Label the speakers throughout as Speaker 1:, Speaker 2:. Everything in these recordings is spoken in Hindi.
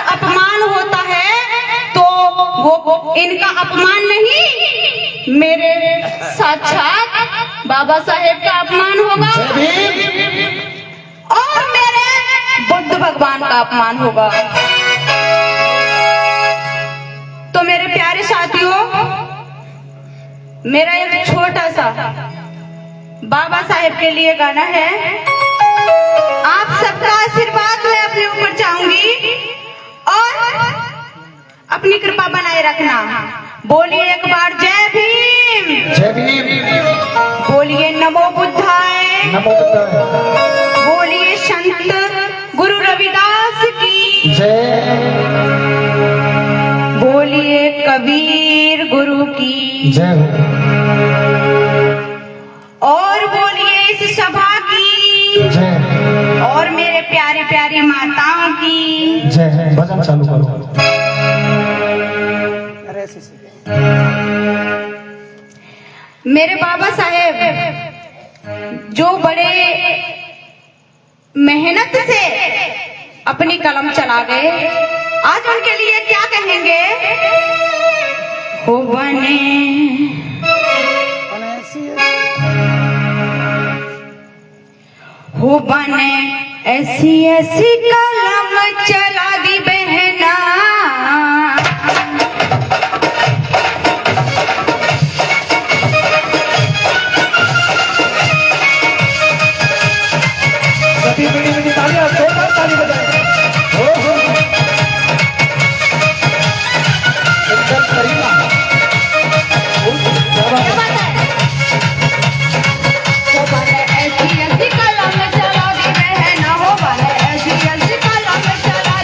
Speaker 1: अपमान होता है तो वो इनका अपमान नहीं, मेरे साक्षात बाबा साहेब का अपमान होगा और मेरे बुद्ध भगवान का अपमान होगा। तो मेरे प्यारे साथियों, मेरा एक छोटा सा बाबा साहेब के लिए गाना है। आप सबका आशीर्वाद मैं अपने ऊपर चाहूंगी और अपनी कृपा बनाए रखना। बोलिए एक बार जय भीम,
Speaker 2: जय भीम।
Speaker 1: बोलिए नमो बुद्धाय,
Speaker 2: नमो बुद्धाय।
Speaker 1: बोलिए संत गुरु रविदास की
Speaker 2: जय।
Speaker 1: बोलिए कबीर गुरु की
Speaker 2: जय हो।
Speaker 1: और बोलिए इस सभा की
Speaker 2: जय।
Speaker 1: और मेरे प्यारे प्यारी माताओं की
Speaker 2: जय। भजन चालू करो।
Speaker 1: मेरे बाबा साहेब जो बड़े मेहनत से अपनी कलम चला गए, आज उनके लिए क्या कहेंगे। हो बने ऐसी ऐसी कलम चला दी बहना,
Speaker 2: तालियां, जोरदार ताली बजाएं। एकदम करीना।
Speaker 1: हो बने ऐसी ऐसी कलम चला दी बहना, हो बने ऐसी ऐसी कलम चला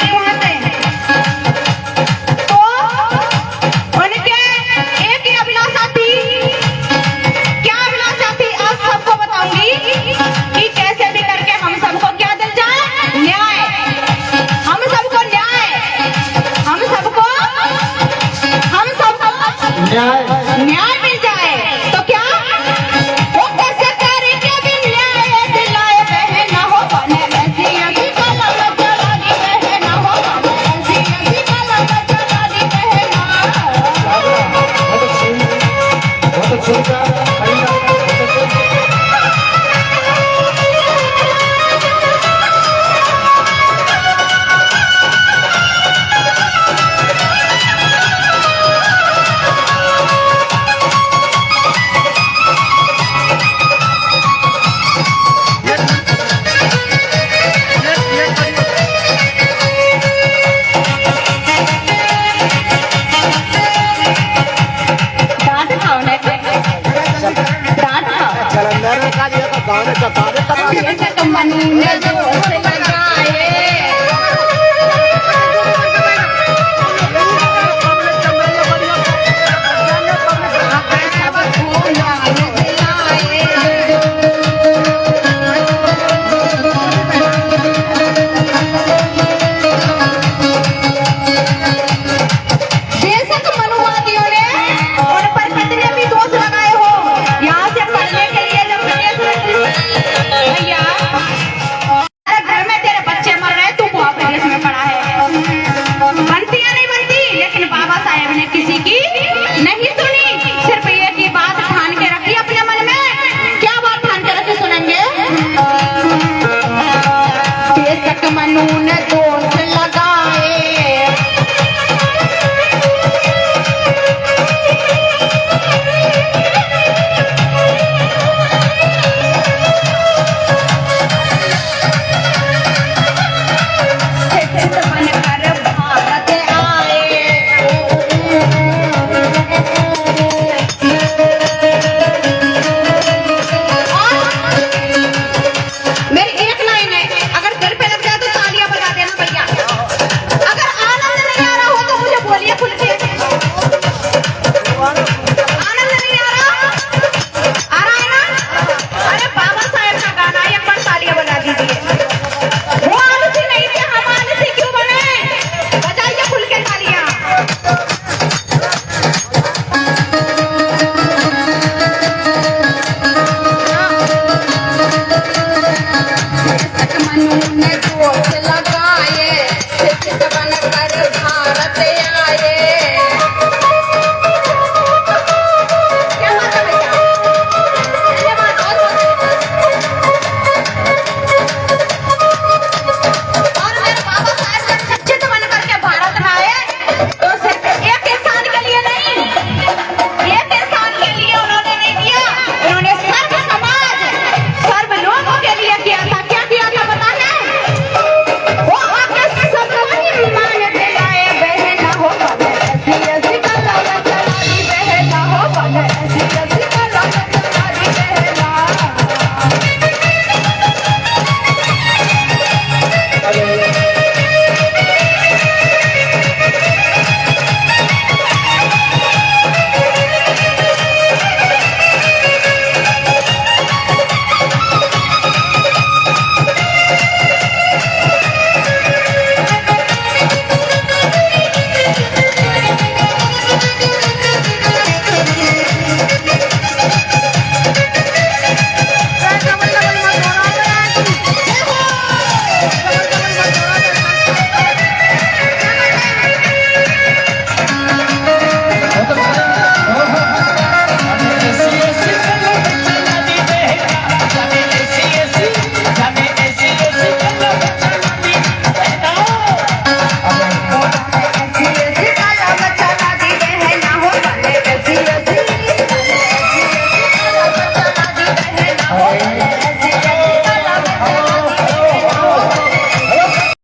Speaker 1: गई वहां से। तो उनके एक ही अभिलाषा थी। क्या अभिलाषा थी आज सबको बताऊंगी कि कैसे भी करके हम सबको क्या दिल जाए, न्याय। हम सबको न्याय, हम सबको न्याय मिल जाए। तो क्या वो कैसे करके भी न्याय दिलाए, बहन हो बने ऐसी ऐसी कलम चलानी, बहन हो बने ऐसी ऐसी कलम चलानी, बहन।
Speaker 2: बहुत सुनकर
Speaker 1: डांट खाओ ना, डांट खाओ।
Speaker 2: जलंधर का ये तो गाने का
Speaker 1: ऐसे तो मन में जो